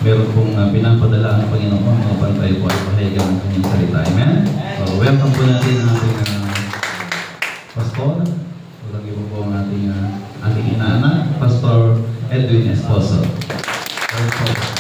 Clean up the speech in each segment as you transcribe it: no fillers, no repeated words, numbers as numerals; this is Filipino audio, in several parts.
meron pong pinapadala ang Panginoon upang tayo po ay pahayagan ng kanyang salita. Amen? So, welcome po natin ang ating pastor. Walang iba po ang ating inaanak, Pastor Edwin Esposo. Welcome.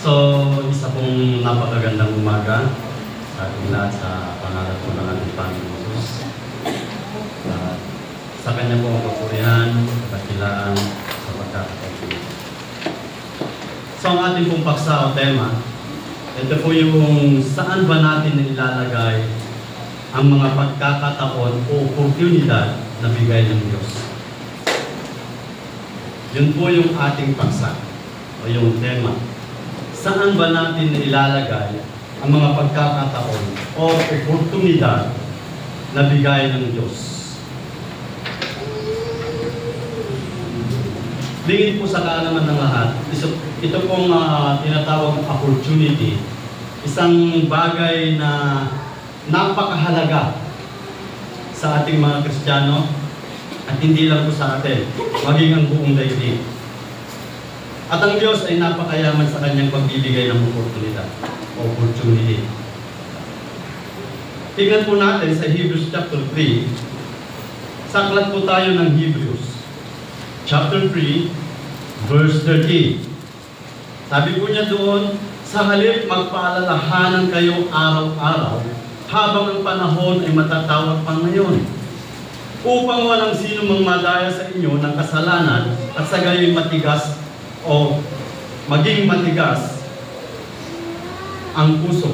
So, isa pong napakagandang umaga sa ating lahat sa pangalan po ng ating Panginoon Jesus. Sa kanya po ang papurihan, kadakilaan, sa pagkakataon. So, ang ating pong paksa o tema, ito po yung saan ba natin ilalagay ang mga pagkakataon o oportunidad na bigay ng Diyos. Yun po yung ating paksa o yung tema. Saan ba natin ilalagay ang mga pagkakataon o oportunidad na bigay ng Diyos? Lingid po sa kaalaman ng lahat, ito pong tinatawag opportunity, isang bagay na napakahalaga sa ating mga Kristiyano at hindi lang po sa atin, maging ang buong daigdig. At ang Diyos ay napakayaman sa kanyang pagbibigay ng oportunidad. Opportunity. Tingnan po natin sa Hebrews chapter 3. Saklat po tayo ng Hebrews. Chapter 3, verse 13. Sabi po niya doon, sa halip magpaalalahanan kayo araw-araw habang ang panahon ay matatawag pa ngayon, upang walang sino mang madaya sa inyo ng kasalanan at sa gayo'y matigas o maging matigas ang puso.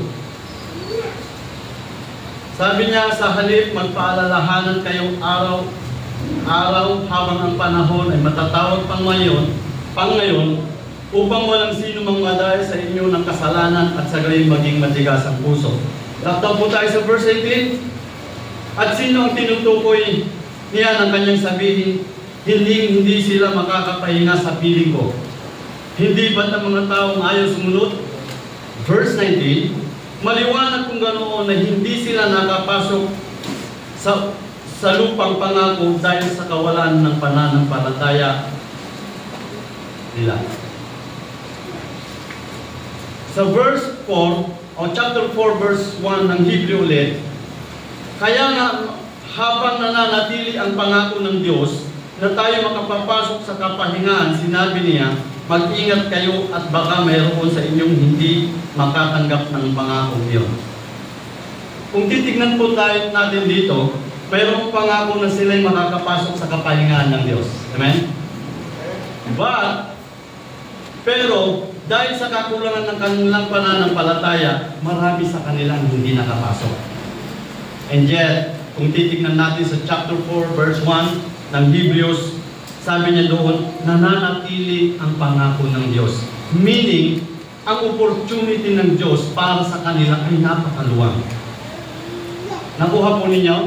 Sabi niya, sa halip magpaalalahanan kayong araw-araw habang ang panahon ay matatawag pang ngayon, upang walang sino mang madaya sa inyo ng kasalanan at sa gayo'y maging matigas ang puso. Laktaw po tayo sa verse 18. At sino ang tinutukoy niya ng kanyang sabihin, hindi sila makakapahinga sa piling ko? Hindi ba't ang mga taong ayaw sumunod? Verse 19, maliwanag kung ganoon na hindi sila nakapasok sa lupang pangako dahil sa kawalan ng pananampalataya nila. Sa verse 4, o chapter 4 verse 1 ng Hebrew ulit, kaya nga habang nananatili ang pangako ng Diyos na tayo makapapasok sa kapahingahan, sinabi niya, mag-ingat kayo at baka mayroon sa inyong hindi makatanggap ng pangako iyon. Kung titignan po tayo natin dito, mayroong pangako na sila'y makakapasok sa kapahingahan ng Diyos. Amen? Pero, dahil sa kakulangan ng kanilang pananampalataya, marami sa kanilang hindi nakapasok. And yet, kung titignan natin sa chapter 4, verse 1 ng Hebrews, sabi niya doon, nananatili ang pangako ng Diyos. Meaning, ang opportunity ng Diyos para sa kanila ay napakaluwang. Nakuha po ninyo?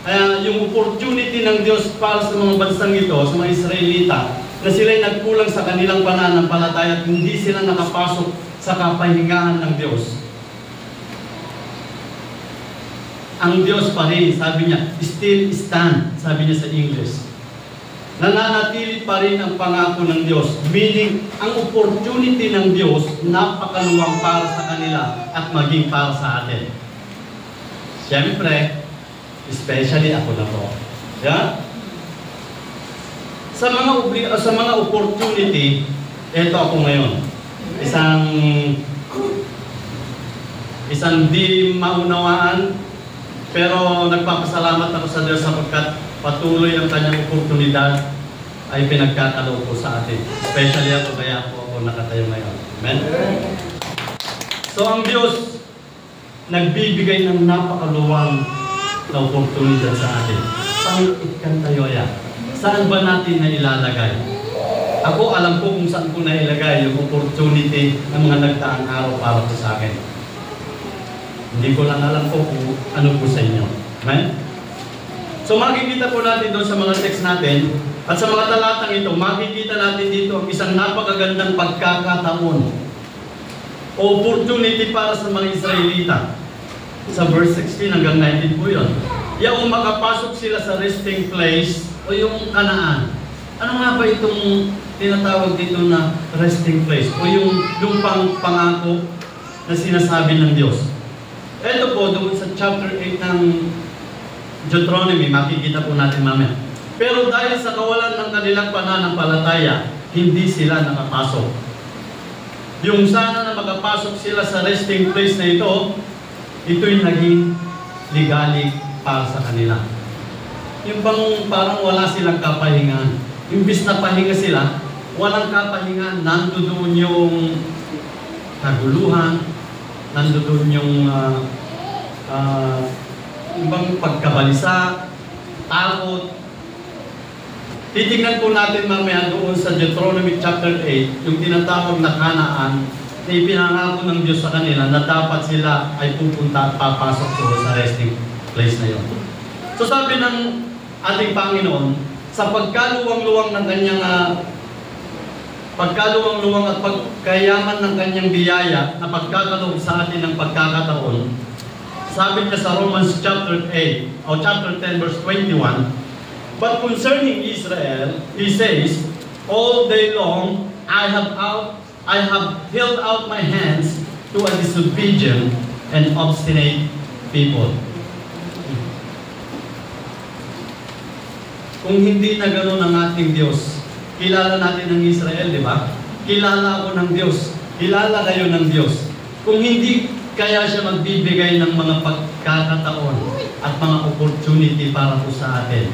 Kaya yung opportunity ng Diyos para sa mga bansang ito, sa mga Israelita, na sila'y nagkulang sa kanilang pananampalataya at hindi sila nakapasok sa kapahingahan ng Diyos. Ang Diyos pa rin, sabi niya, still stand, sabi niya sa English. Nananatili pa rin ang pangako ng Diyos. Meaning, ang opportunity ng Diyos napakaluwang para sa kanila at maging para sa atin. Siyempre, especially ako na po. Yeah? Sa mga opportunity, ito ako ngayon. Isang di maunawaan, pero nagpapasalamat ako sa Diyos sapagkat patuloy ang kanyang oportunidad ay pinagkakaloob ko sa atin. Especially ako, kaya ako nakatayo ngayon. Amen? So ang Diyos, nagbibigay ng napakaluwang na oportunidad sa atin. Pang-itkan tayo yan. Saan ba natin na ilalagay? Ako, alam ko kung saan ko na ilagay yung opportunity ng mga nagdaang araw para po sa akin. Hindi ko lang alam po kung ano po sa inyo. Amen? So makikita po natin doon sa mga text natin at sa mga talatang ito, makikita natin dito ang isang napakagandang pagkakataon. Opportunity para sa mga Israelita. Sa verse 16 hanggang 19 po yun. Yung makapasok sila sa resting place o yung Kanaan. Ano nga ba itong tinatawag dito na resting place o yung lupang pangako na sinasabi ng Diyos? Ito po doon sa chapter 8 ng Deuteronomy, makikita po natin mamaya. Pero dahil sa kawalan ng kanilang pananampalataya, hindi sila nakapasok. Yung sana na makapasok sila sa resting place na ito, ito'y naging legally para sa kanila. Yung bang parang wala silang kapahingan. Imbis na pahinga sila, walang kapahingan. Nandoon yung kaguluhan, nandoon yung ibang pagkabalisa, takot. Titignan po natin mamaya doon sa Deuteronomy chapter 8, yung tinatawag na Kanaan, na ipinangako ng Diyos sa kanila na dapat sila ay pupunta at papasok doon sa resting place na yon. So sabi ng ating Panginoon, sa pagkaluwang-luwang ng kanyang pagkaluwang-luwang at pagkayaman ng kanyang biyaya na pagkakaloob sa atin ng pagkakataon, sabi niya sa Romans chapter 8 o chapter 10 verse 21, but concerning Israel, he says, all day long I have held out my hands to a disobedient and obstinate people. Kung hindi na gano'n ang ating Diyos, kilala natin ng Israel, di ba? Kilala ako ng Diyos. Kilala kayo ng Diyos. Kung hindi kaya siya magbibigay ng mga pagkakataon at mga opportunity para po sa atin,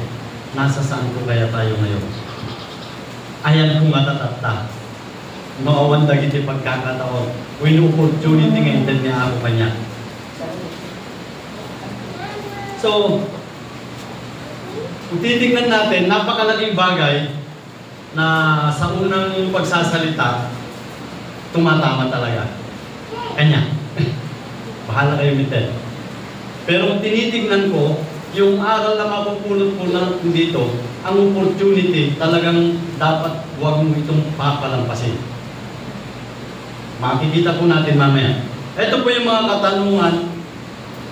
nasa saan po kaya tayo ngayon? Ayan kung matatata. Maawan dagit yung pagkakataon. When opportunity ngayon din niya ako kanya. So, kung titignan natin, napakalaking bagay na sa unang pagsasalita, tumatama talaga. Kanya. Bahala kayo mitin. Pero kung tinitignan ko, yung aral na mapupulot po natin dito, ang opportunity talagang dapat huwag mo itong papalampasin. Makikita po natin mamaya. Ito po yung mga katanungan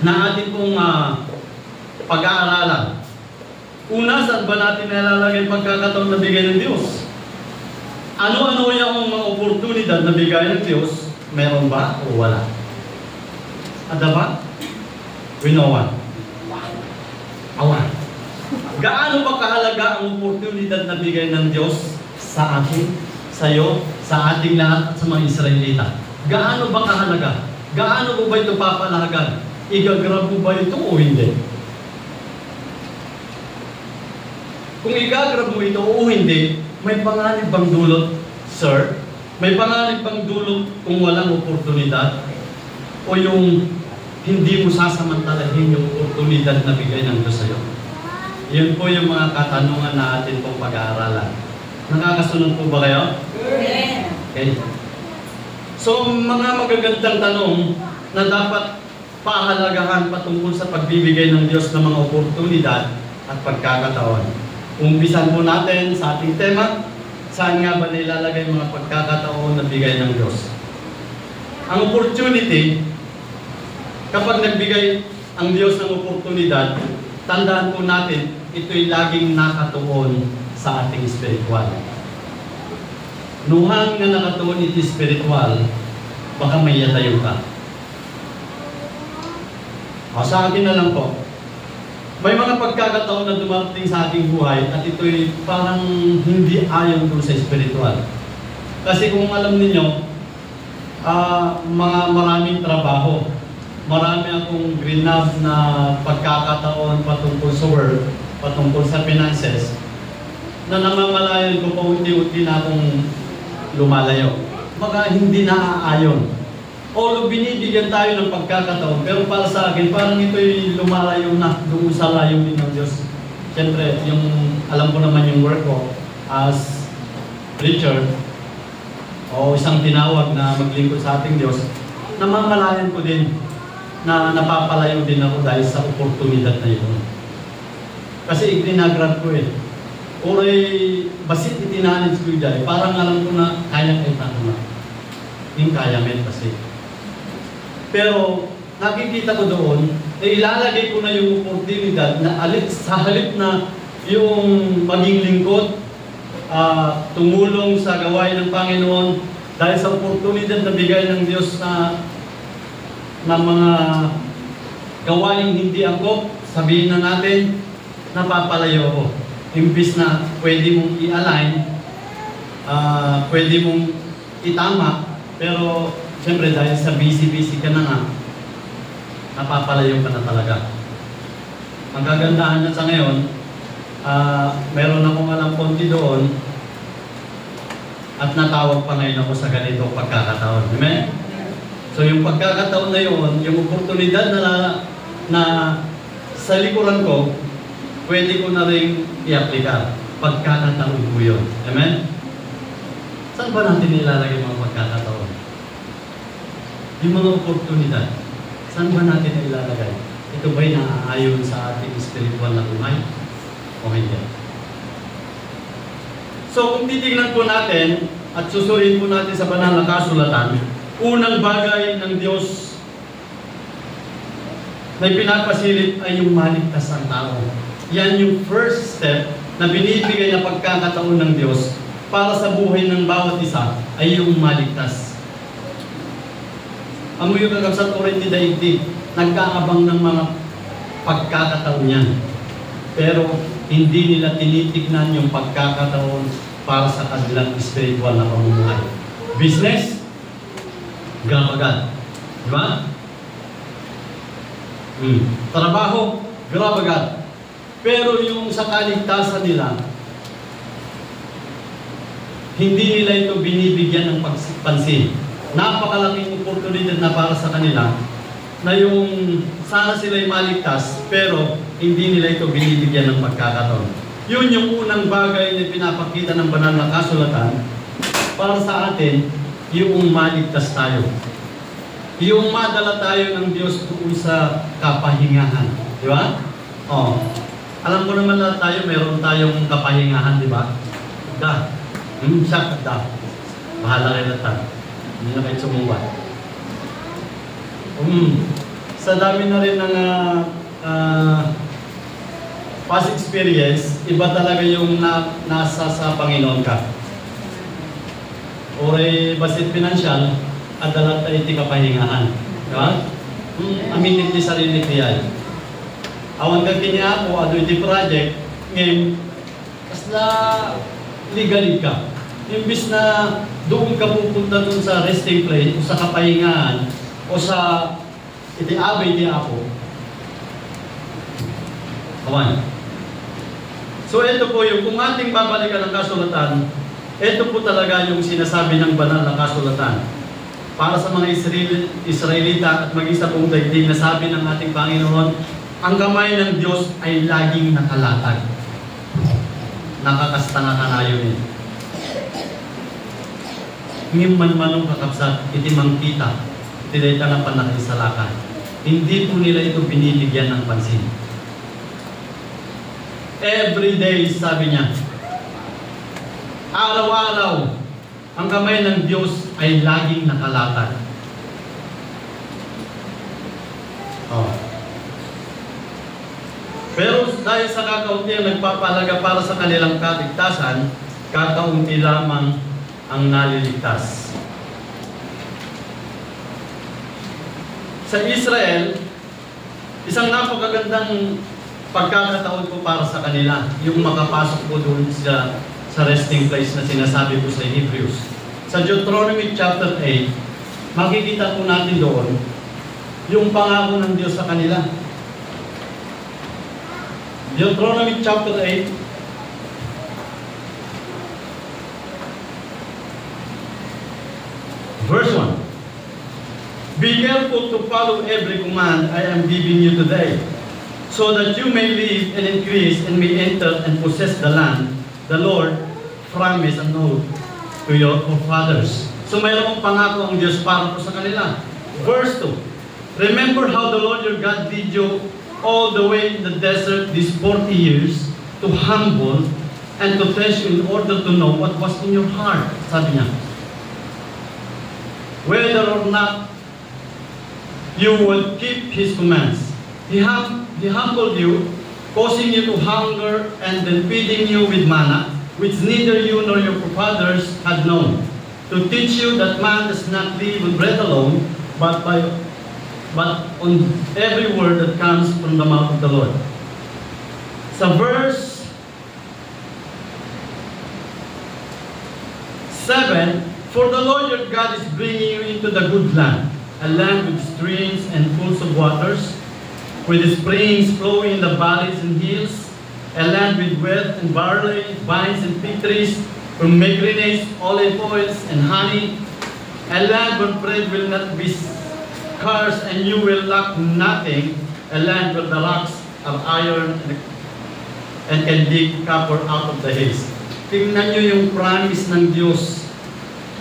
na ating pong pag-aaralan. Una, saan ba natin nalalagay pagkakataon na bigay ng Diyos? Ano-ano yung mga oportunidad na bigay ng Diyos? Meron ba o wala? Ada ba? We know one. Awan. Gaano ba kahalaga ang oportunidad na bigay ng Diyos sa atin, sa iyo, sa ating lahat at sa mga Israelita? Gaano ba kahalaga? Gaano mo ba ito papalahagan? Igagrab mo ba ito o hindi? Kung igagrab mo ito o hindi, may panganib bang dulot, sir? May panganib bang dulot kung walang oportunidad? O yung hindi mo sasamantalahin yung oportunidad na bigay ng Diyos sa'yo? Yun po yung mga katanungan na atin pong pag-aaralan. Nakakasunod po ba kayo? Okay. So, mga magagandang tanong na dapat pahalagahan patungkol sa pagbibigay ng Diyos ng mga oportunidad at pagkakataon. Umpisan po natin sa ating tema, saan nga ba nilalagay mga pagkakataon na bigay ng Diyos? Ang opportunity, kapag nagbigay ang Diyos ng oportunidad, tandaan po natin, ito'y laging nakatuon sa ating spiritual. Nuhang na nakatuon ito spiritual, baka may yatayo ka. Sa akin na lang po, may mga pagkakataon na dumating sa ating buhay at ito'y parang hindi ayon doon sa spiritual. Kasi kung alam ninyo, maraming trabaho, marami akong grinab na pagkakataon patungkol sa work, patungkol sa finances, na namamalayan ko pa unti-unti na akong lumalayo. Baka hindi naaayon although binibigyan tayo ng pagkakataon, pero para sa akin, parang ito'y lumalayo na doon sa layunin ng Diyos. Siyempre, alam ko naman yung work ko as preacher o isang tinawag na maglingkod sa ating Diyos, namamalayan ko din na napapalayo din ako dahil sa oportunidad na ito. Kasi igrinagrad ko eh. Oray, basit itinanid ko dyan, parang alam ko na kaya kayo na. Yung kaya men kasi. Pero nakikita ko doon, ilalagay ko na yung oportunidad na sa halip na yung maging lingkod, tumulong sa gawain ng Panginoon dahil sa oportunidad na bigay ng Diyos na mga gawain hindi angkop, sabihin na natin, napapalayo ako. Imbis na pwede mong i-align, pwede mong itama, pero siyempre dahil sa busy-busy ka na nga, napapalayo ka na talaga. Ang kagandahan na sa ngayon, meron akong alam konti doon at natawag pa ngayon ako sa ganito pagkakataon. Amen? So yung pagkakataon na yun, yung oportunidad na sa likuran ko, pwede ko na rin i-aplika. Pagkakataon ko yun. Amen? Saan ba natin ilalagay mga pagkakataon? Yung mga oportunidad, saan ba natin ilalagay? Ito ba'y naaayon sa ating spiritual na buhay? O hindi? So kung titignan po natin at susuriin po natin sa banal na kasulatan, unang bagay ng Diyos na ipinapasilip ay yung maligtas ang tao. Yan yung first step na binibigay na pagkakataon ng Diyos para sa buhay ng bawat isa ay yung maligtas. Amo yung kakabsat orin ni daigdig, nagkaabang ng mga pagkakataon yan. Pero hindi nila tinitignan yung pagkakataon para sa kanilang spiritual na pamumuhay. Business, grab agad. Diba? Trabaho, grab agad. Pero yung sa kaligtasan nila, hindi nila ito binibigyan ng pansin. Napakalaking oportunidad na para sa kanila na yung sana sila'y maligtas, pero hindi nila ito binibigyan ng pagkakataon. Yun yung unang bagay na pinapakita ng banal na kasulatan para sa atin, yung maligtas tayo. Yung madala tayo ng Diyos doon sa kapahingahan. Di ba? Alam ko naman na tayo, meron tayong kapahingahan, di ba? Siya, bahala kayo na tayo. Hindi na kayo sumubat. Sa dami na rin ng past experience, iba talaga yung nasa sa Panginoon ka. Oray basit pinansyal, adalat ay iti kapahingahan. Diba? Aminin ti sarili tiyay. Awan ka kiniya ako, ado iti project, ngayon, kasla legalig ka. Imbis na doon ka pupunta doon sa resting place, o sa kapahingahan, o sa iti abay ti ako. Awan. So ito po yung, kung ating babalikan ang kasulatan, ito po talaga yung sinasabi ng banal na kasulatan. Para sa mga Israelita at maging sa buong daigdig na sabi ng ating Panginoon, ang kamay ng Diyos ay laging nakalatag. Nakakasta na kanayon eh. Ngimman manong kakapsat, iti mangkita, iti na panakisalakan. Hindi po nila ito binibigyan ng pansin. Every day, sabi niya, araw-araw, ang kamay ng Diyos ay laging nakalatag. Pero dahil sa kakaunti ang nagpapalaga para sa kanilang kaligtasan, kakaunti lamang ang naliligtas. Sa Israel, isang napakagandang pagkakataon po para sa kanila, yung makapasok po doon sa resting place na sinasabi po sa Hebrews. Sa Deuteronomy chapter 8, makikita po natin doon yung pangako ng Diyos sa kanila. Deuteronomy chapter 8, verse 1. Be careful to follow every command I am giving you today, so that you may live and increase and may enter and possess the land the Lord promised and oath to your forefathers. So mayroong pangako ang Diyos para po sa kanila. Verse 2, remember how the Lord your God led you all the way in the desert these 40 years to humble and to test you in order to know what was in your heart. Sabi niya, whether or not you would keep His commands. He humbled you, causing you to hunger, and then feeding you with manna, which neither you nor your forefathers had known, to teach you that man does not live on bread alone, but on every word that comes from the mouth of the Lord. Sa verse 7, for the Lord your God is bringing you into the good land, a land with streams and pools of waters, with springs flowing in the valleys and hills, a land with wheat and barley, vines and fig trees, pomegranates, olive oils, and honey, a land where bread will not be scarce and you will lack nothing, a land where the rocks of iron and can dig copper out of the hills. Tingnan nyo yung promise ng Diyos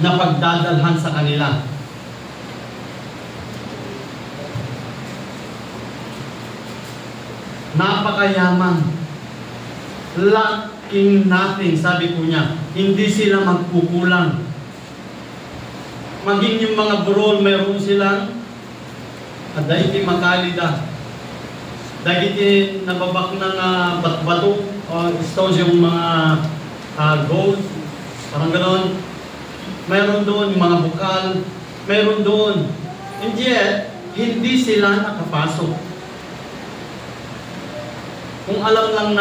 na pagdadalhan sa kanila. Napakayaman. Lacking nothing, sabi po niya. Hindi sila magkukulang. Maging yung mga burol, mayroon silang daigiti makalida. Daigiti nababak ng bato o stones yung mga gold. Parang gano'n. Mayroon doon mga bukal. Mayroon doon. And yet, hindi sila nakapasok. Kung alam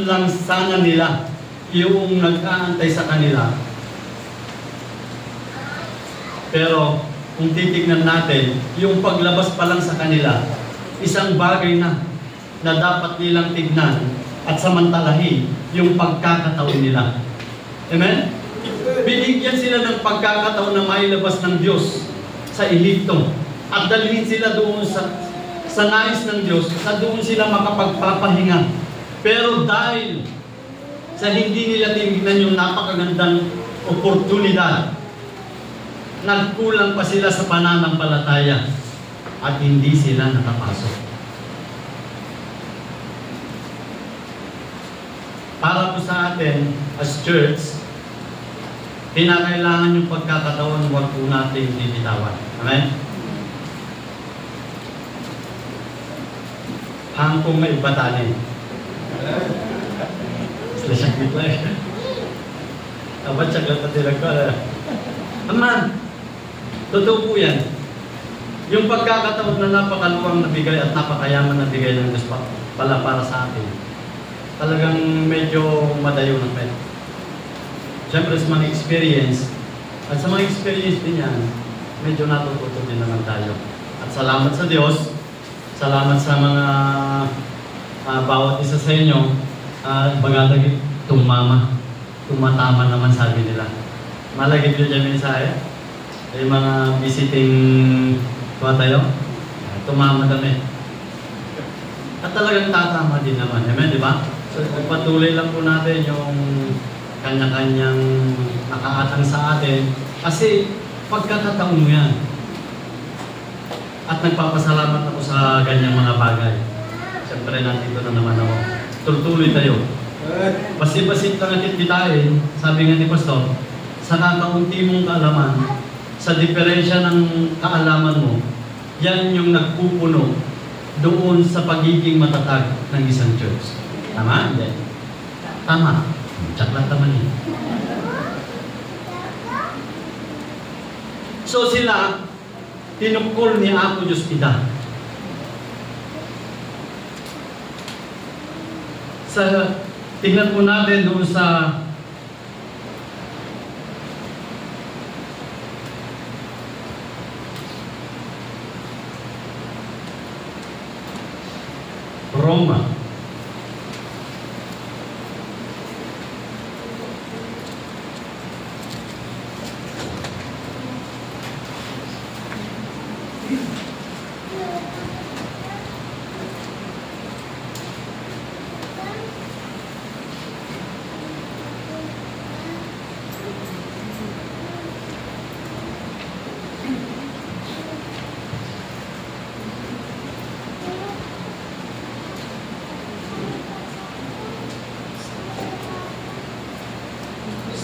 lang sana nila yung nag-aantay sa kanila. Pero kung titignan natin, yung paglabas pa lang sa kanila, isang bagay na dapat nilang tignan at samantalahin yung pagkakataon nila. Amen? Binigyan sila ng pagkakataon na mailabas ng Diyos sa Ehipto at dalhin sila doon sa nais ng Diyos, sa doon sila makapagpapahinga. Pero dahil sa hindi nila tinignan yung napakagandang oportunidad, nagkulang pa sila sa pananampalataya at hindi sila nakapasok. Para po sa atin, as church, kinakailangan yung pagkakataon, huwag po natin bibitawan. Amen? Hangkong may ibatanin. Sila siya kita eh. Abat siya lang pati nagkala. Aman, totoo po yan. Yung pagkakataon na napakaluwang nabigay at napakayaman nabigay ng Diyos pala para sa atin, talagang medyo madayo ng pet. Siyempre sa mga experience, at sa mga experience din yan, medyo natututo din naman tayo. At salamat sa Diyos, salamat sa mga bawat isa sa inyo. Bagatagit, tumatama naman sabi nila. Malagit nyo dyan mensahe. Yung mga visiting tayo, tumama kami. At talagang tatama din naman. Amen, di ba? So, patuloy lang po natin yung kanya-kanyang nakaatang sa atin. Kasi pagkakataon mo yan. At nagpapasalamat ako sa ganyang mga bagay. Siyempre, nandito na naman ako. Tuloy tayo. Basit-basit lang natin kitain, sabi nga ni Pastor, sa kakaunti mong kaalaman, sa diferensya ng kaalaman mo, yan yung nagpupuno doon sa pagiging matatag ng isang church. Tama? Hindi. Tama. Tsaklat naman yun. So sila, tinukol ni Apo Diyos ida. Tingnan po natin doon sa Roma.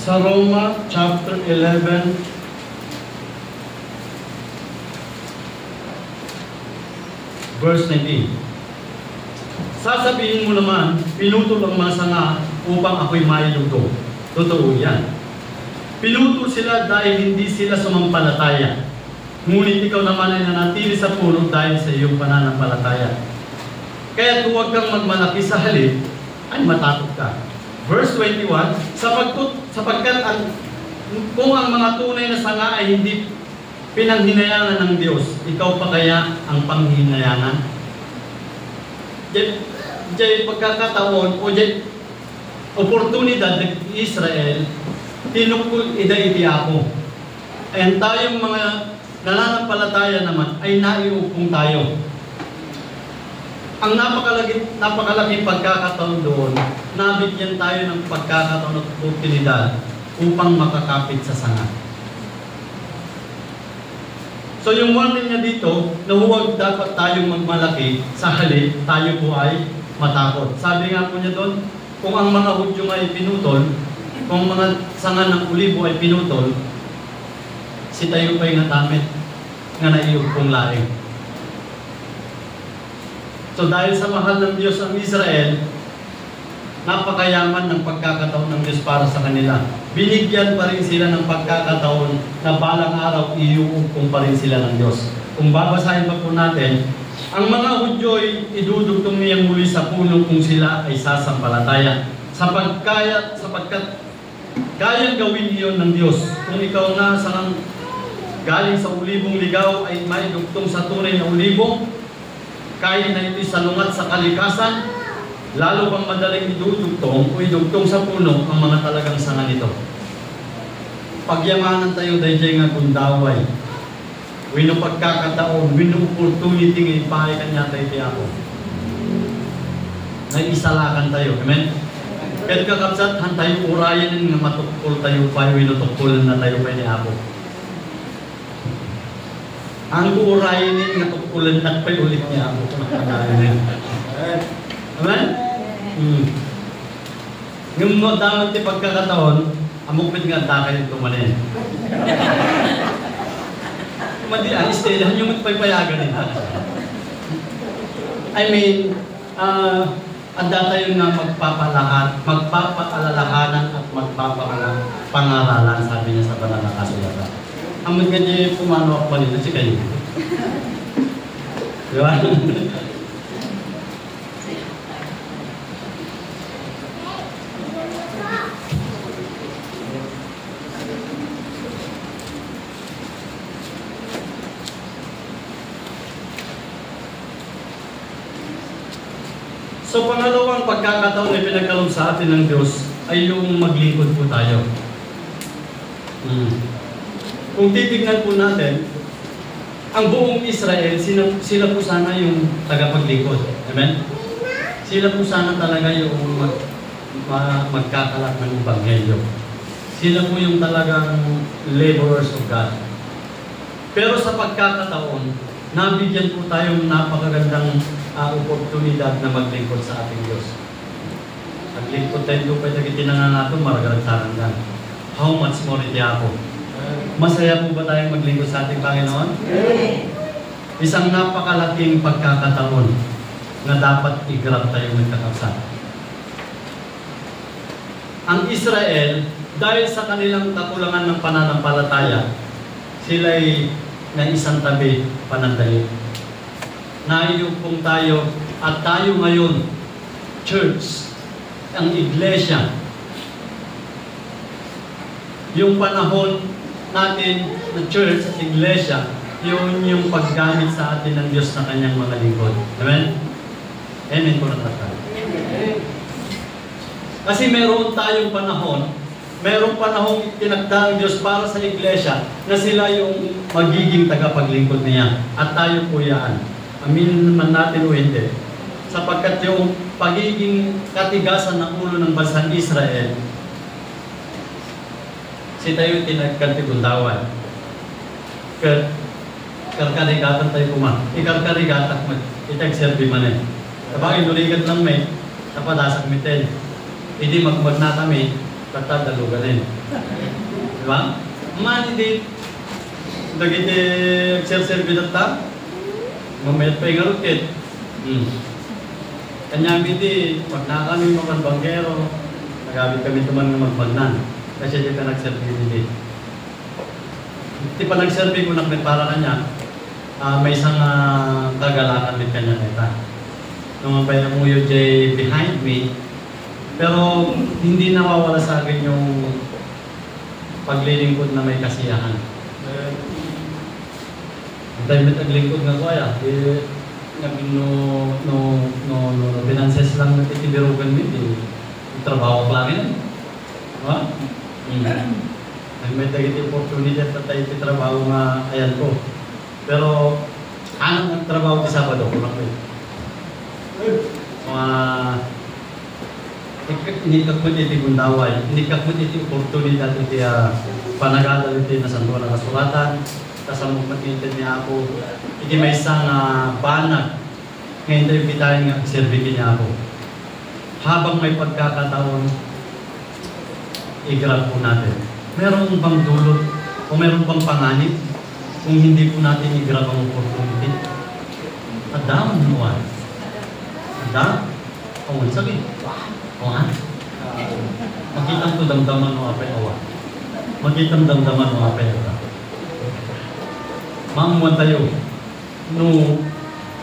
Sa Roma chapter 11, verse 19. Sasabihin mo naman, pinutol ang mga sanga upang ako'y mailugdo. Totoo yan. Pinutol sila dahil hindi sila sumampalataya. Ngunit ikaw naman ay nanatili sa puno dahil sa iyong pananampalataya. Kaya huwag kang magmalaki sa halip, ay matakot ka. Verse 21, sapagkat kung ang mga tunay na sanga ay hindi pinanghinayangan ng Diyos, ikaw pa kaya ang panghinayangan? Diyan pagkakataon o diyan oportunidad ng Israel, tinukul ida-idi ako. Ayan tayong mga nananampalataya naman ay naiupong tayo. Ang napakalaking pagkakataon doon, nabigyan tayo ng pagkakataon at oportunidad upang makakapit sa sanga. So yung warning niya dito, na huwag dapat tayong magmalaki sa halip, tayo po ay matakot. Sabi nga po niya doon, kung ang mga Hudyo ay pinutol, kung mga sanga ng ulibo ay pinutol, si tayo pa'y natamit nga naiyugpong laing. So dahil sa mahal ng Diyos ang Israel, napakayaman ng pagkakataon ng Diyos para sa kanila. Binigyan pa rin sila ng pagkakataon na balang araw iuupong pa rin sila ng Diyos. Kung babasahin pa po natin, ang mga Hudyo ay idudugtong niya muli sa puno kung sila ay sasampalataya. Sapagkat kayang gawin iyon ng Diyos. Kung ikaw na galing sa ulibong ligaw ay may dugtong sa tunay na ulibong, kaya na ito'y salungat sa kalikasan, lalo pang madaling idudugtong o idugtong sa puno ang mga talagang sanga nito. Pagyamanan tayo dahil nga kundaway. Wino pagkakataon, wino opportunity ng ipahay kanya tayo tiya ako. Naisalakan tayo. Amen? Kahit kakapsat, tayo urayan nga matukpol tayo pa, wino tukpulan na tayo pa niya ako. Ang urayan nga tukpulan na pa ulit niya ako. Amen? Yung mo dapat ti pagkakataon, amukpit nga takay ito manin. Madi ang istilahan yung magpapayagan nila. I mean, anda tayo na magpapaalalahanan at magpapangaralan, sabi niya sa banal na kasulatan. Ang maganda pumano ako nila si kayo. Di ba? So pangalawang pagkakataon na pinagkaloob sa atin ng Diyos ay yung maglingkod po tayo. Kung titignan po natin, ang buong Israel, sila po sana yung tagapaglingkod. Amen? Sila po sana talaga yung magkakalat ng Ebanghelyo. Sila po yung talagang laborers of God. Pero sa pagkakataon, nabigyan po tayong napakagandang oportunidad na maglingkod sa ating Diyos. Maglingkod tayo pa ito tinangangato, maragagsaran lang. How much more iti ako? Masaya po ba tayong maglingkod sa ating Panginoon? Isang napakalaking pagkakataon na dapat i-grab tayong nagkakapsat. Ang Israel, dahil sa kanilang kakulangan ng pananampalataya, sila'y na isang tabi panandali. Naiyupong tayo at tayo ngayon, church, ang iglesia, yung panahon natin na church at iglesia, yun yung paggamit sa atin ng Diyos na kanyang mga lingkod. Amen? Amen po na tayo. Kasi meron tayong panahon, merong panahong tinagda ng Diyos para sa iglesia na sila yung magiging tagapaglingkod niya. At tayo po yan. Amin man natin o hindi. Sapagkat yung pagiging katigasan ng ulo ng bansang Israel, si tayo tinagkantigundawan. Karkarigatan tayo kuma. Ikarkarigatan mo. Itagserbi man eh. Kapag inuligat lang may, napadasak mitin. Hindi magmag na kami, katadaluganin. Diba? Man, hindi dagiti agserserbi data, mamayat pa yung arukit. Kanya biti, pag na kami mga banggero, nagabit kami tuman ng magpagnan. Kasi di ka nagserbi hindi. Di pa nagserbi ko para kanya, may isang kagalakan din kanya nita. Nung may umuyo jay behind me, pero hindi nawawala sa akin yung paglilingkod na may kasiyahan. Ang time at naglingkod nga ko ay no binanses lang natin tibirugan mo, trabaho lang yun. Diba? May tagit opportunity at tayo trabaho nga ayan ko. Pero anong ang trabaho di Sabado? Kurang ko hindi ka po iti gundaway, hindi ka po iti oportunidad iti panagalan iti na santo na kasulatan, kasama patitin niya ako, iti may isang banag, ngayon tayo bitayin nga serbikin niya ako. Habang may pagkakataon, i-grab po natin. Meron bang dulot o meron bang panganib kung hindi po natin i-grab ang opportunity? Adam, nuwan. Adam? O, sabi. O, ha? Makitang to damdaman mo apay awa. Makitang damdaman mo apay awa. Mamuan tayo.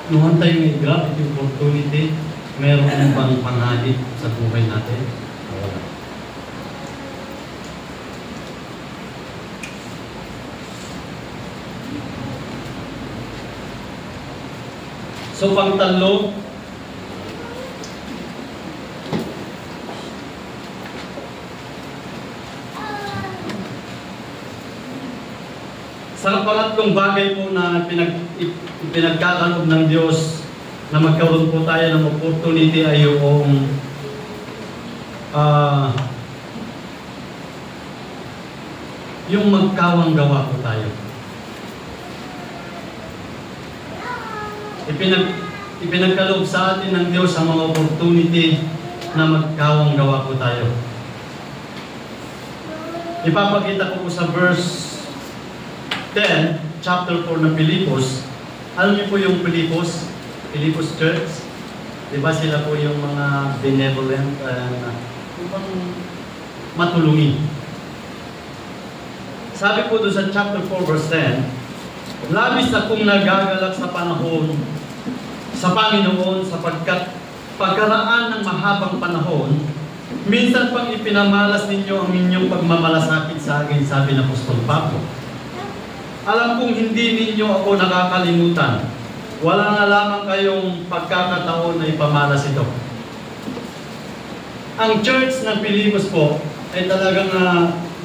Nuhan tayo i-grab ito opportunity, meron bang panganib sa buhay natin? Wala. So, pangtalo, sa pangatlong bagay po na pinagkakaloob ng Diyos na magkaroon po tayo ng opportunity ay yung magkawang gawa po tayo. Ipinagkaloob sa atin ng Diyos ang mga opportunity na magkawang gawa po tayo. Ipapakita ko po sa verse 10, chapter 4 ng Pilipos. Alam niyo po yung Pilipos Church? Diba sila po yung mga benevolent, matulungi. Sabi po doon sa chapter 4 verse 10, labis akong nagagalak sa panahon sa Panginoon sapagkat pagkaraan ng mahabang panahon, minsan pang ipinamalas ninyo ang inyong pagmamalasakit sa akin, sabi ng Apostol Pablo. Alam kong hindi ninyo ako nakakalimutan. Wala nga lamang kayong pagkakataon na ipamalas ito. Ang church ng Pilipos po ay talagang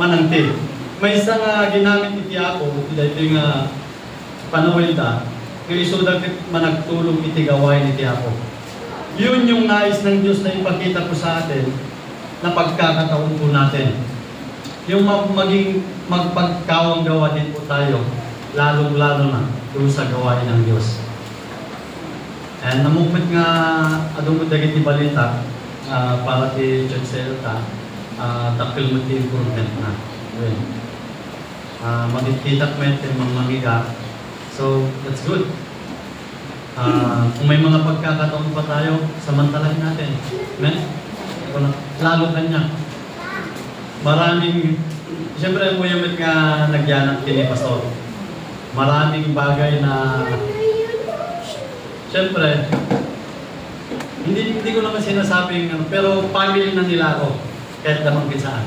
manangtil. May isang ginamit iti ako, dito yung panawin ta, ngayon isudag managtulong iti gawain iti ako. Yun yung nais ng Diyos na ipakita po sa atin na pagkakataon po natin. Yung maging magpagkawang gawa din po tayo, lalong-lalo na doon sa gawain ng Diyos. And namukit nga adong dagit ni balita para ti Church Celta, takil mo ti improvement na. Magkikitak mo yung mga mangiga. So, that's good. Kung may mga pagkakataon pa tayo, samantalahin natin. Amen? Lalo kanya. Maraming, siyempre mo yung nga nagyanak kini Pastor. Maraming bagay na, siyempre, hindi ko naman sinasabing, pero family na nila ako, kahit namang kisaan.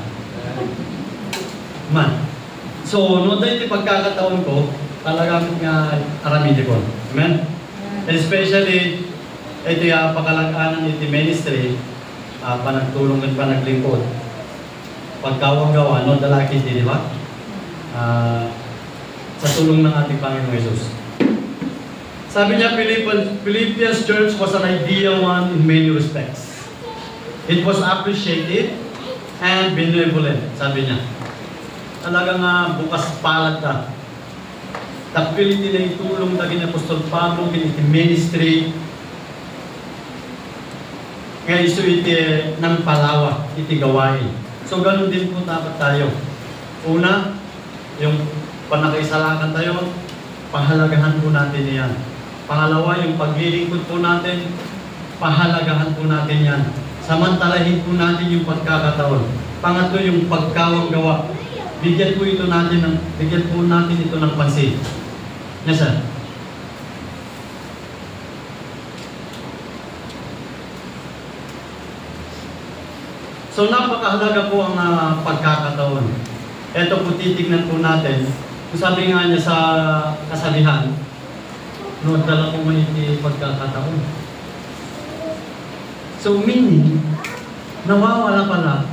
Man. So, noon dahil pagkakataon ko, talagang nga aramidi ko. Amen? Especially, ito yung pakalaganan iti ministry, panagtulong at panaglingkod. Pagkawang gawa, no, dalaki di ba? Sa tulong ng ating Panginoong Jesus. Sabi niya, Philippians Church was an ideal one in many respects. It was appreciated and benevolent, sabi niya. Talagang bukas palad na. Tapil nila itulong na Apostol Pablo, iti ministry, kaya iso iti ng palawa, iti gawain. So ganun din po dapat tayo. Una, yung panakaisalakan tayo, pahalagahan po natin yan. Pangalawa, yung paglilingkod po natin, pahalagahan po natin yan. Samantalahin po natin yung pagkakataon. Pangatlo, yung pagkawang gawa. Bigyan po natin ito ng pansin. Yes, sir. So napakahalaga po ang pagkakataon. Ito po titignan po natin. Kung sabi nga niya sa kasabihan, noon dala po may pagkakataon. So meaning, nawawala pala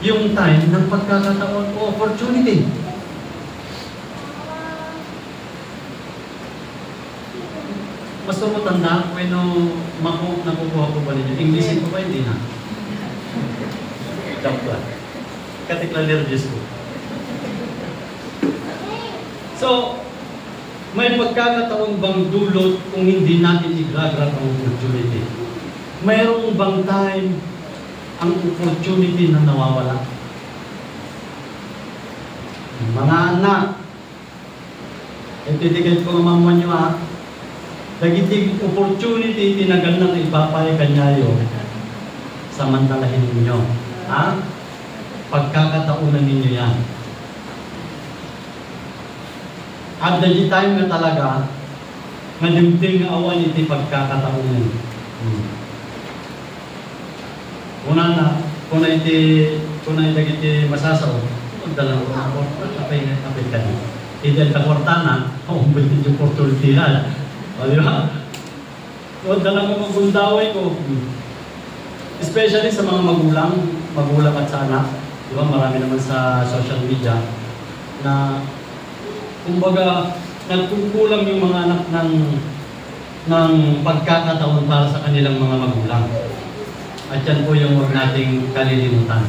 yung time ng pagkakataon o opportunity. Mas tumutanda, when nakukuha po ba ninyo? Englishin po ba? Hindi na. Joke lang. Katikla-nervous po. So, may pagkakataon bang dulot kung hindi natin i-grab ang opportunity? Mayroong bang time ang opportunity na nawawala? Mga anak, ititigay ko ang mama nyo dagitig opportunity tinagal na ipapay kanyayo samantalahin ninyo. Pagkakataunan ninyo yan. At the time na talaga, madimting nga awan iti pagkakataunan. Una na, kung na iti masasaw, magdalang ko na porta, kapay ka niyo. Hindi ang kaportana, umbitin yung opportunity na. O, di ba? Magdalang ko magundaway ko. Especially sa mga magulang at sa anak. Di ba, marami naman sa social media na kumbaga nagkukulang yung mga anak ng pagkakataon para sa kanilang mga magulang. At yan po yung huwag nating kalilimutan.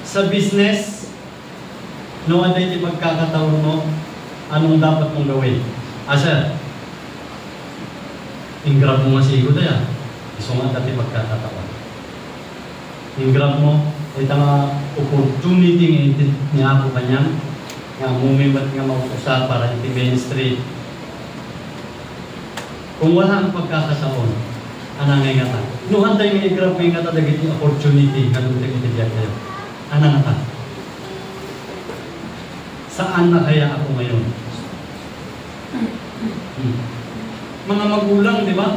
Sa business, noon na yung pagkakataon mo, anong dapat mong gawin? Sir, in-grab mo nga sigo na yan. Gusto nga dati pagkakataon. In-grab mo, ito nga opportunity nga po kanyang nga mumibat nga mauusap para iti ministry. Kung wala ang pagkakataon, anangay nga ta. Nuhan tayo nga i-grab nga ta dagiti opportunity ganun tayo iti tayo. Anang nga ta. Saan na kaya ako ngayon? Mga magulang, di ba?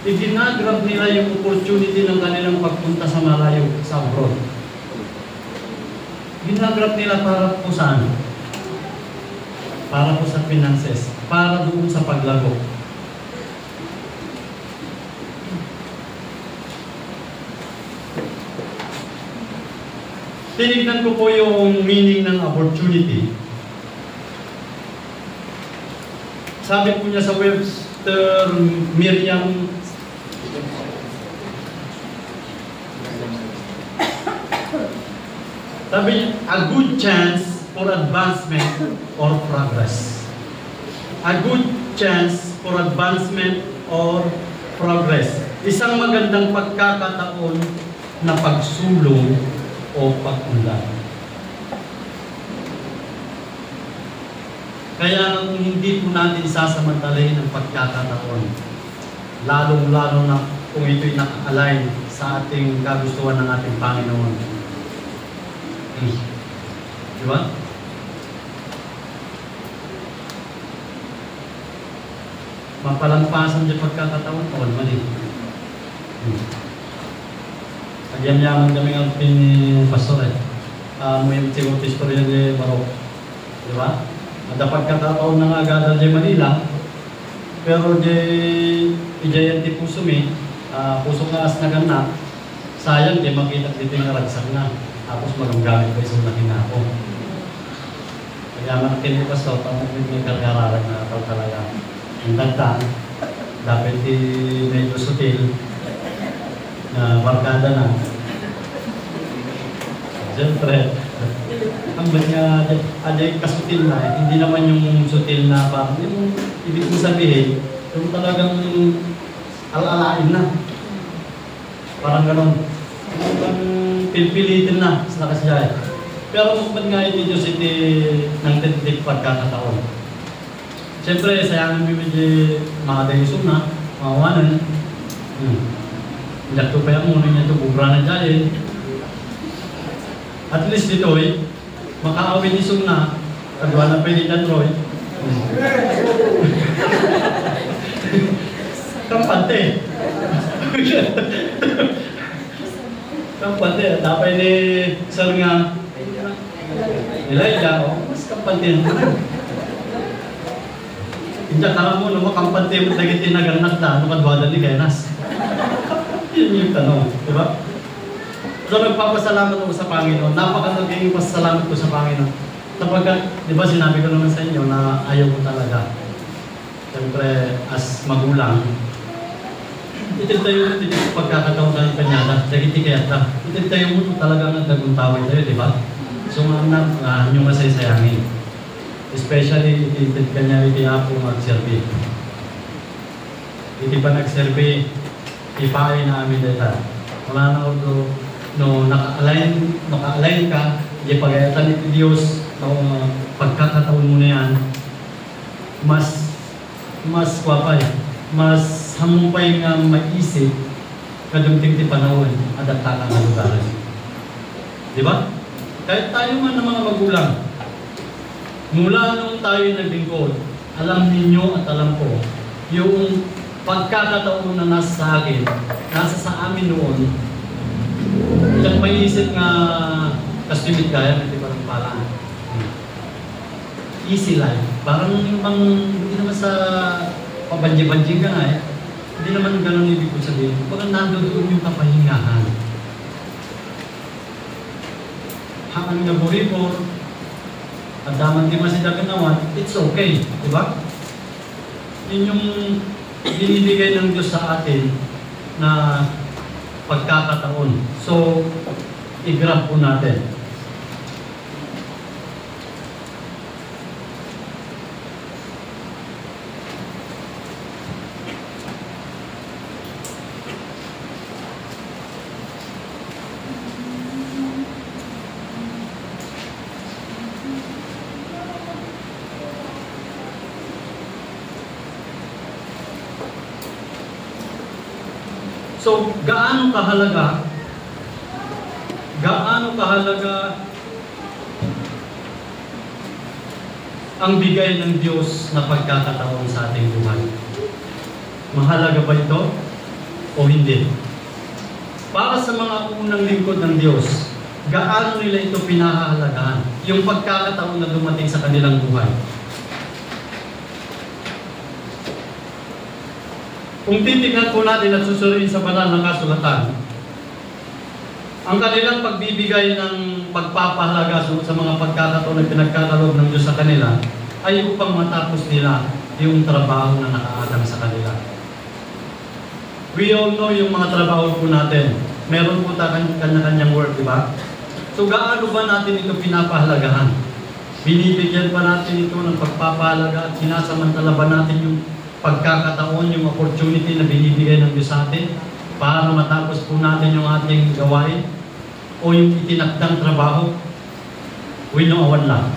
Iginagrab nila yung opportunity ng kanilang pagpunta sa malayo, sa abroad. Ginagrab nila para po saan? Para po sa finances, para doon sa paglago. Tinignan ko po yung meaning ng opportunity. Sabi po niya sa Webster Merriam, sabi niya, a good chance for advancement or progress. A good chance for advancement or progress. Isang magandang pagkakataon na pagsulong o pag-unlad. Kaya kung hindi po natin sasamantalahin ang pagkakataon, lalong-lalo na kung ito'y naka-align sa ating kagustuhan ng ating Panginoon. Di ba? Mapalampasan dyan pagkakataon, o mali. Nagyam-yaman kami ng pastor may Timothy Historia de Barok. Di ba? At pagkakataon na nga agad dyan Manila, pero dyan di puso puso nga as naganap, sayang di makita dito yung ragsak na. Tapos magamgamit ko isang nakinako. Kaya makinig pa sa pag may kargararag na talaga. Yung tagtaan, dapat medyo sutil na barkada na. Siyempre, ang niya aday kasutil na, hindi naman yung sutil na parang yung ibig kong sabihin, yung talagang alalain na. Parang ganon. Parang pilitin na sa nakasiyay. Pero ba't nga iti Diyos iti ng tintik pagkakataon? Siyempre, sayangin mo medyo mga dayusun na, mga wanan. Hindi ito pa yung muna niya ito, bubra na dyan. At least dito makaawin isong na, kadwa na pwede na Troy. Kampante. Kampante. Tapay ni Sir nga, Elijah, mas kampante naman. Hindi ka mo, kampante mo lagi tinaganak na, kadwa ni Kenas. Yun yung tanong, di ba? So nagpapasalamat ako sa Panginoon. Napakalaking pasalamat ko sa Panginoon. Sapagkat, di ba sinabi ko naman sa inyo na ayaw ko talaga. Siyempre, as magulang, itid tayo dito sa pagkakataon ng kanyada. Dagiti kaya ta. Itid tayo mo talaga ng daguntawin tayo, di ba? So nga yung masayasayangin. Especially, itid kanya iti ako mag-serve. Iti pa nag-serve, ipain namin dito. Wala na ako no naka-align ka, di pagayatan ni Diyos, pagkakataon mo na yan, mas kwapay, mas hamumpay nga maisip, kadumting ti panahon, adapta ka nga lugaran. Di ba? Kahit tayo man ng mga magulang, mula nung tayo naglingkod, alam ninyo at alam ko, yung pagkakataon na nasa sa akin, nasa sa amin noon, ilang may isip nga kastimit kaya, hindi parang pala. Easy life. Parang hindi naman sa pabanji-banji ka nga hindi naman ganun ibig ko sabihin. Parang nandoon yung kapahingahan. Hangang naboribor, at daman di masida ganawan, it's okay. Diba? Yun yung binibigay ng Diyos sa atin na pagkakataon. So, i-grab po natin. So, gaano kahalaga ang bigay ng Diyos na pagkakataon sa ating buhay? Mahalaga ba ito o hindi? Para sa mga unang lingkod ng Diyos, gaano nila ito pinahahalagahan? Yung pagkakataon na dumating sa kanilang buhay. Kung titignan po natin at susuriin sa banal na kasulatan, ang kanilang pagbibigay ng pagpapahalaga sa mga pagkakataon na pinagkakaloob ng Diyos sa kanila ay upang matapos nila yung trabaho na nakaatang sa kanila. We all know yung mga trabaho po natin. Meron po kanya-kanyang work, di ba? So gaano ba natin ito pinapahalagahan? Binibigyan pa natin ito ng pagpapahalaga at sinasamantala ba natin yung pagkakataon, yung opportunity na binibigay ng Diyos sa atin para matapos po natin yung ating gawain o yung itinakdang trabaho? Winoowan lang.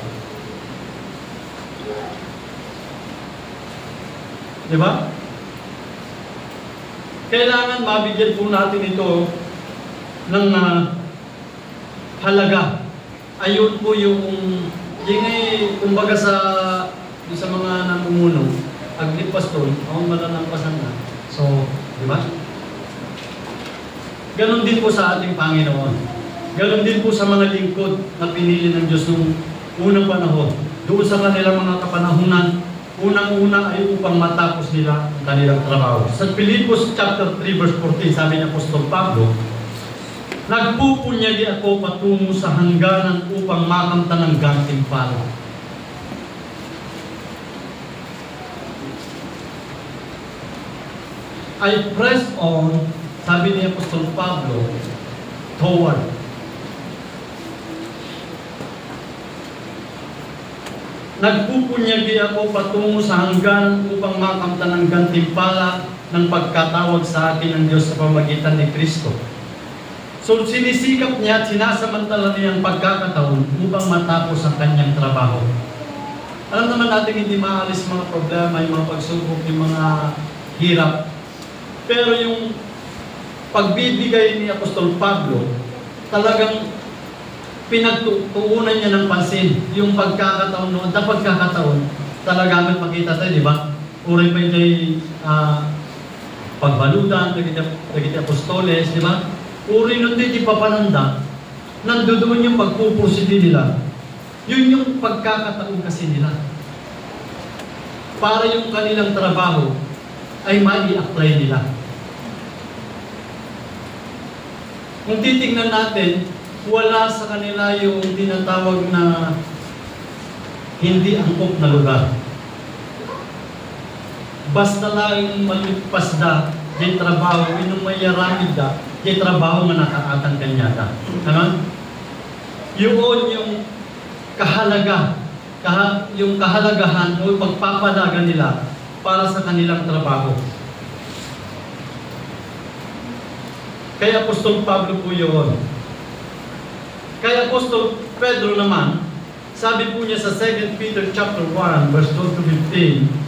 Diba? Kailangan mabigyan po natin ito ng halaga. Ayun po yung kumbaga sa mga namumuno, aglipaston, ako malalampasan na. So, di ba? Ganon din po sa ating Panginoon. Ganon din po sa mga lingkod na pinili ng Diyos nung unang panahon. Doon sa kanilang mga kapanahunan, unang-una ay upang matapos nila ang kanilang trabaho. Sa Filipos chapter 3 verse 14, sabi ni Apostol Pablo, nagpupunyagi ako patungo sa hangganan upang makamtan ng gantimpala. I press on, sabi ni Apostol Pablo, toward. Nagpupunyagi ako patungo sa hangganan upang makamtan ng gantimpala ng pagkatawag sa akin ng Diyos sa pamagitan ni Kristo. So sinisikap niya at sinasamantala niya ang pagkakataon upang matapos ang kanyang trabaho. Alam naman natin hindi maalis mga problema, yung mga pagsubok, yung mga hirap. Pero yung pagbibigay ni Apostol Pablo, talagang pinagtuunan niya ng pansin yung pagkakataon noon. At pagkakataon, talagang makita tayo, di ba? Uri pa yung pagbalutan, naging apostoles, di ba? Uri nun din di papananda, nandoon yung pagpupursitin nila. Yun yung pagkakataon kasi nila. Para yung kanilang trabaho ay mai-apply nila. Kung titignan natin, wala sa kanila yung tinatawag na hindi angkop na lugar. Basta lang maligpas da, yung trabaho, yung mayaramid da, yung trabaho nga nakaatang kanya da. Ano? Yun yung yung kahalagahan o pagpapalaga nila para sa kanilang trabaho. Kaya Apostol Pablo po yun. Kaya Apostol Pedro naman, sabi po niya sa 2 Peter chapter 1, verse 12 to 15,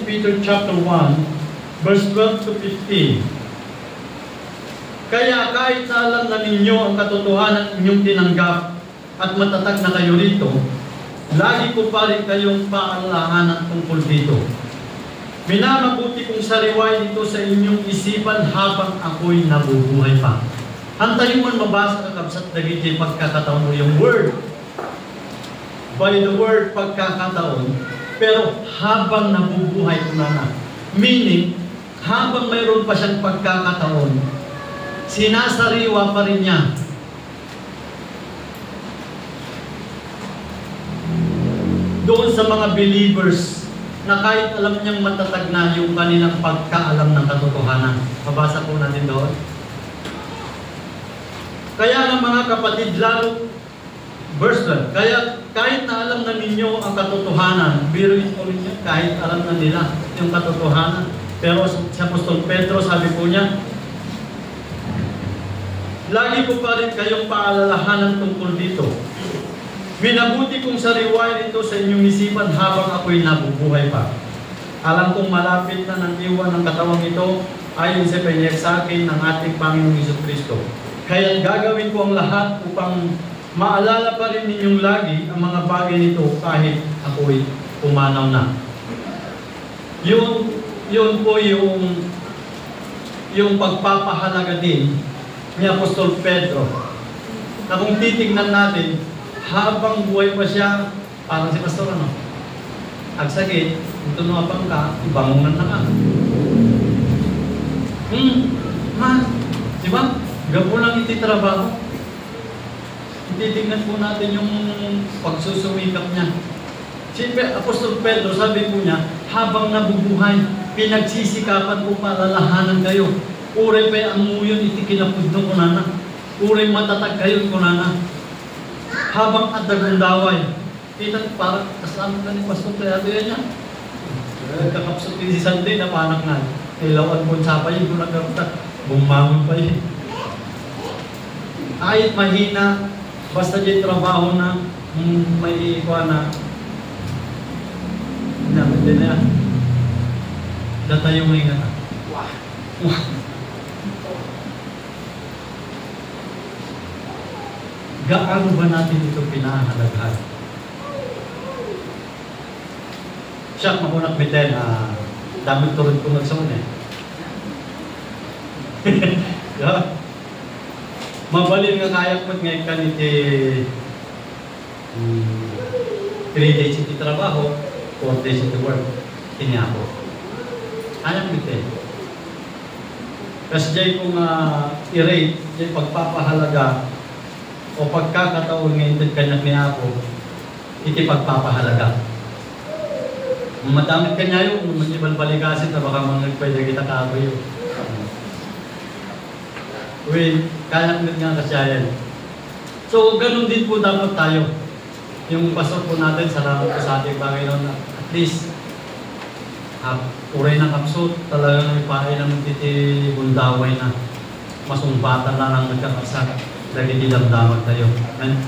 Peter chapter 1, verse 12 to 15. Kaya kahit na alam na ninyo ang katotohanan inyong tinanggap at matatag na kayo rito, lagi ko pa rin kayong paalalahanan tungkol dito. Minamabuti kong sariwain ito sa inyong isipan habang ako'y nabubuhay pa. Hantayin mo mabasa ka kabsat dagiti pagkakataon mo yung word. By the word pagkakataon, pero habang nabubuhay ko na. Meaning, habang mayroon pa siyang pagkakataon, sinasariwa pa rin niya. Doon sa mga believers na kahit alam niyang matatag na yung kanilang pagkaalam ng katotohanan. Mabasa po natin doon. Kaya nga mga kapatid, lalo verse 12, kaya kahit na alam na ninyo ang katotohanan, biruin ko rin niya, kahit alam na nila yung katotohanan. Pero sa Apostol Pedro, sabi po niya, lagi ko pa rin kayong paalalahanan tungkol dito. Minabuti kong sariwain ito sa inyong isipan habang ako'y nabubuhay pa. Alam kong malapit na ng iwan ng katawang ito ayon sa panyag sa akin ng ating Panginoong Jesucristo. Kaya gagawin ko ang lahat upang maalala pa rin ninyong lagi ang mga bagay nito kahit ako'y pumanaw na. Yun po yung pagpapahalaga din ni Apostol Pedro. Na kung titignan natin, habang buhay pa siya, parang si Pastor agsagit, ito numapang ka, ibangungan na ka. Di ba? Gapo lang ititrabaho. Titignan po natin yung pagsusumikap niya. Si Apostol Pedro, sabi po niya, habang nabubuhay, pinagsisikapan ko palalahanan kayo. Uray pa ang muyon, iti kinapudno ko na. Uray matatag kayo ko na. Habang at nagundaway, kita parang kasama ka ni Pastor Pedro niya. Nagkakapsot ni si Sunday na panak na. Kailawan mo sa pa yun, kung nagkakutat, bumangon pa yun. Kahit mahina, basta yung trabaho na may ikuha na namin din na yan. Datayo mo yung gata. Gaano ba natin ito pinahalaghan? Siya, makunak biten, dami turun ko magsamun Yeah. Mabalin nga kayak mo't ngayon ka niti 3 days iti trabaho, 4 days iti work. Kiniya ko. Alam biten. Kasi dyan kung i-rate, dyan pagpapahalaga o pagkakataon ngayon kanya ni ako, iti pagpapahalaga. Madamit kanya yung mag-ibalbalikasin na baka mga pwede kita kago yun. Uy, kaya nga kasyayan. So, ganun din po dapat tayo. Yung pastor po natin, salamat po sa ating Panginoon. At least, uray na kapsot, talagang ipahay ng titi bundaway na masumpatan na lang nagkakasat. Lagi dilamdamat tayo. Amen?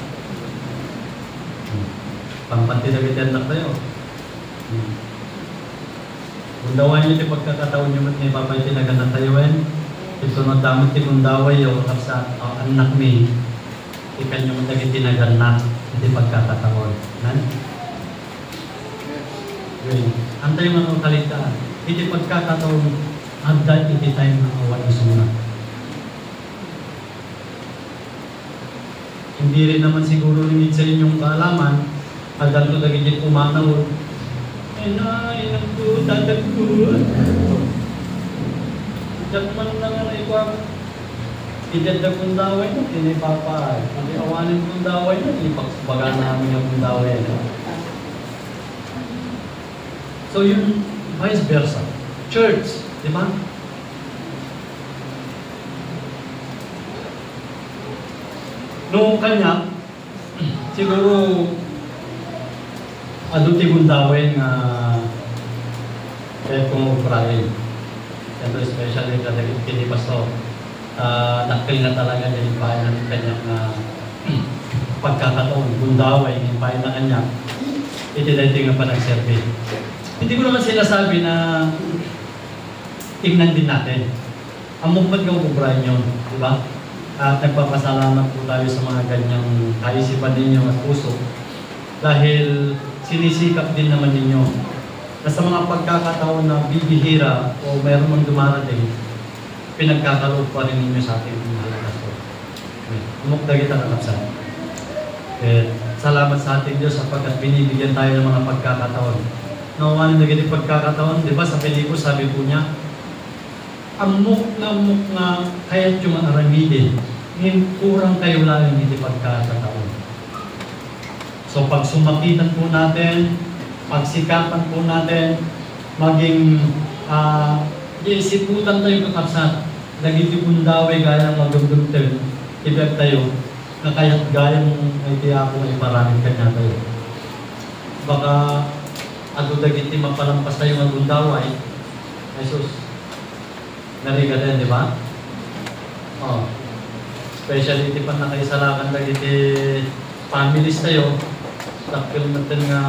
Pampanti-dagitan tayo. Bundaway nyo, pagkakataon nyo mat ni Papa itinagan tayo, ito na damot ti bundaway yo, kapsa anak mi, ikan nyo matagit tinagan na, iti pagkakataon. Amen? Antay mga kalitaan, iti pagkakataon, agad iti time na awan isuna. Hindi rin naman siguro rin sa inyong kaalaman, agad ko dagit umanaw. Ay, nagko, dadagko. Dagman lang ang ikwag. Idadag kong daway na, tinipapay. Hindi awanin kong daway na, ipagbaga namin yung daway na. So yung vice versa. Church, di ba? Noong kanya, siguro aduti gundawin nga kahit kung Ukraine. Ito especially kadagit kini Pastor. Nakil na talaga niya yung pahay ng kanyang pagkakataon, gundaway, yung pahay na kanya. Iti-dating nga pa nag-survey. Hindi ko naman sinasabi na tingnan din natin. Ang movement ng Ukraine yun, di ba? At nagpapasalamat po tayo sa mga ganyang kaisipan ninyo at puso dahil sinisikap din naman ninyo na sa mga pagkakataon na bibihira o mayroon mang dumarating, pinagkakaloob pa rin ninyo sa ating mga pastor. Umukda kita kakapsan. Salamat sa ating Diyos sapagkat binibigyan tayo ng mga pagkakataon. Nawawanin na ganit pagkakataon, di ba sa pelikula sabi po niya, amok na kaya't yung mga aramidin, kurang kayo lang hindi pagkakataon. So pag sumakitan po natin, pagsikapan po natin, maging isiputan tayo kakapsat, nagitipundaway gaya ng magagumtel, ibig tayo, na kaya't gaya mong ay tiya ko ay maraming kanya tayo. Baka ato dagiti mapalampas tayo magundaway, Jesus, nariga din, di ba? Oh. Especially iti pa nakaisalakan dagiti families tayo, takil natin nga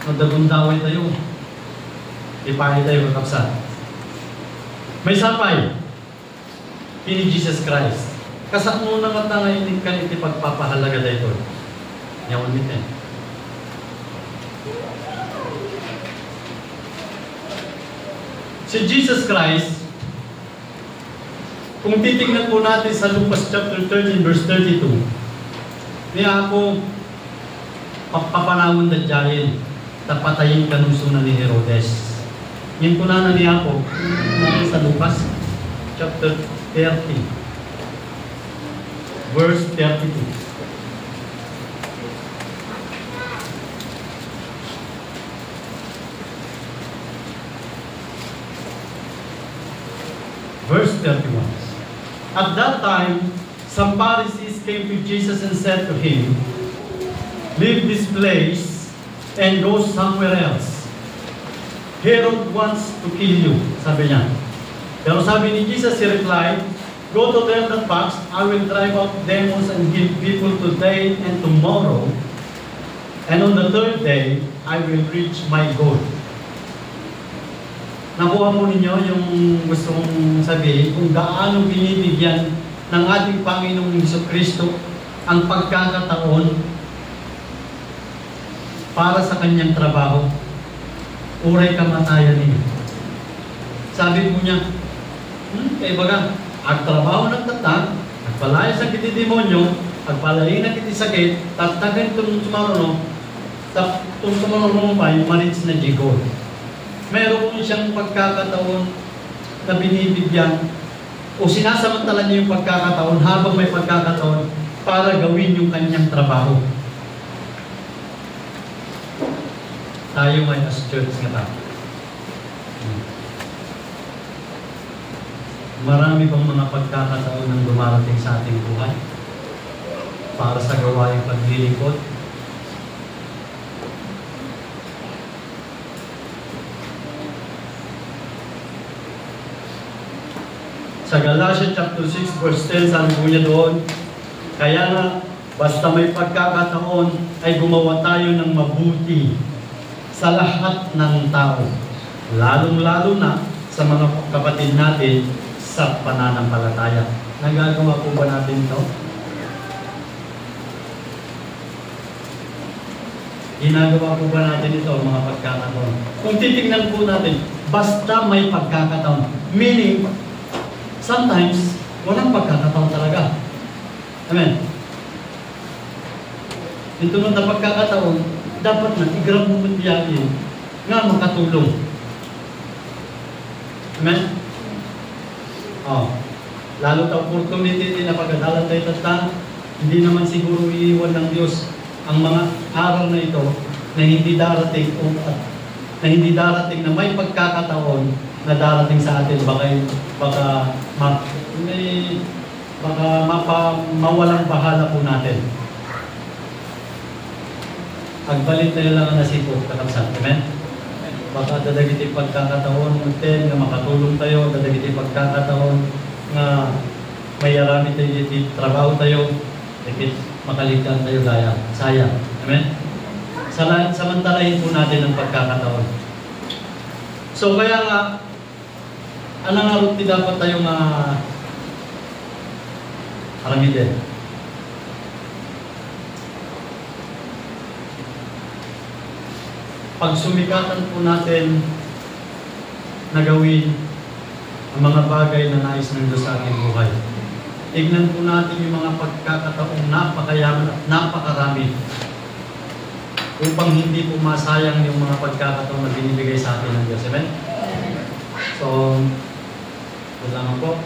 nagdagundaway tayo. Ipahay tayo kakapsat. May sapay, kini Jesus Christ. Kasak mo na nga ngayon ka iti pagpapahalaga dito. Yawan nitin. Si Jesus Christ, kung titignan po natin sa Lucas chapter 13 verse 32, niya ako papanawon na dyayin, tapatayin kanusunan ni Herodes. Yan po na niya ako sa Lucas chapter 30 verse 32. Verse 31. At that time, some Pharisees came to Jesus and said to him, "Leave this place and go somewhere else. Herod wants to kill you," sabi niya. Pero sabi ni Jesus, he replied, "Go to them that fast, I will drive out demons and heal people today and tomorrow, and on the third day, I will reach my goal." Nakuha mo ninyo yung gusto kong sabihin kung gaano binibigyan ng ating Panginoong Jesucristo ang pagkakataon para sa kanyang trabaho. Uray kamatayan niyo. Sabi po niya, baga, agtrabaho ng tatag, agpalaya sa kiti demonyo, agpalaya na kiti sakit, tatagan itong sumarono, itong sumarono pa yung marits na jigol. Meron siyang pagkakataon na binibigyan o sinasamantala niya yung pagkakataon habang may pagkakataon para gawin yung kanyang trabaho. Tayo may as church nga tayo. Marami pang mga pagkakataon ng dumarating sa ating buhay para sa gawaing paglilingkod. Sa Galatians chapter 6 verse 10, sabi po niya doon, kaya nga, basta may pagkakataon ay gumawa tayo ng mabuti sa lahat ng tao. Lalong-lalo na sa mga kapatid natin sa pananampalataya. Nagagawa po ba natin ito? Ginagawa po ba natin ito, mga pagkakataon? Kung titignan po natin, basta may pagkakataon. Meaning, sometimes, walang pagkakataon talaga. Amen? Yung tunod na pagkakataon, dapat na i-grab mo biyahin nga makatulong. Amen? Lalo ta opportunity din na pagkadalan tayo tata, hindi naman siguro iiwan ng Diyos ang mga araw na ito na hindi darating na may pagkakataon na darating sa atin. Baka mawalang bahala po natin. Agbalik tayo lang ang nasipot, kakapsat. Amen? Baka dadagiti pagkakataon natin na makatulong tayo, dadagiti pagkakataon na may arami tayo dito, trabaho tayo, makaligtan tayo gaya. Sayang. Amen? Samantalahin po natin ang pagkakataon. So kaya nga, anong aruti dapat tayong aramidin? Pagsumikatan po natin na gawin ang mga bagay na nais ng Diyos sa ating buhay. Tignan po natin yung mga pagkakataong napakayaman at napakarami upang hindi po masayang yung mga pagkakataong na binibigay sa atin ng Diyos. Amen? So, wala lang po.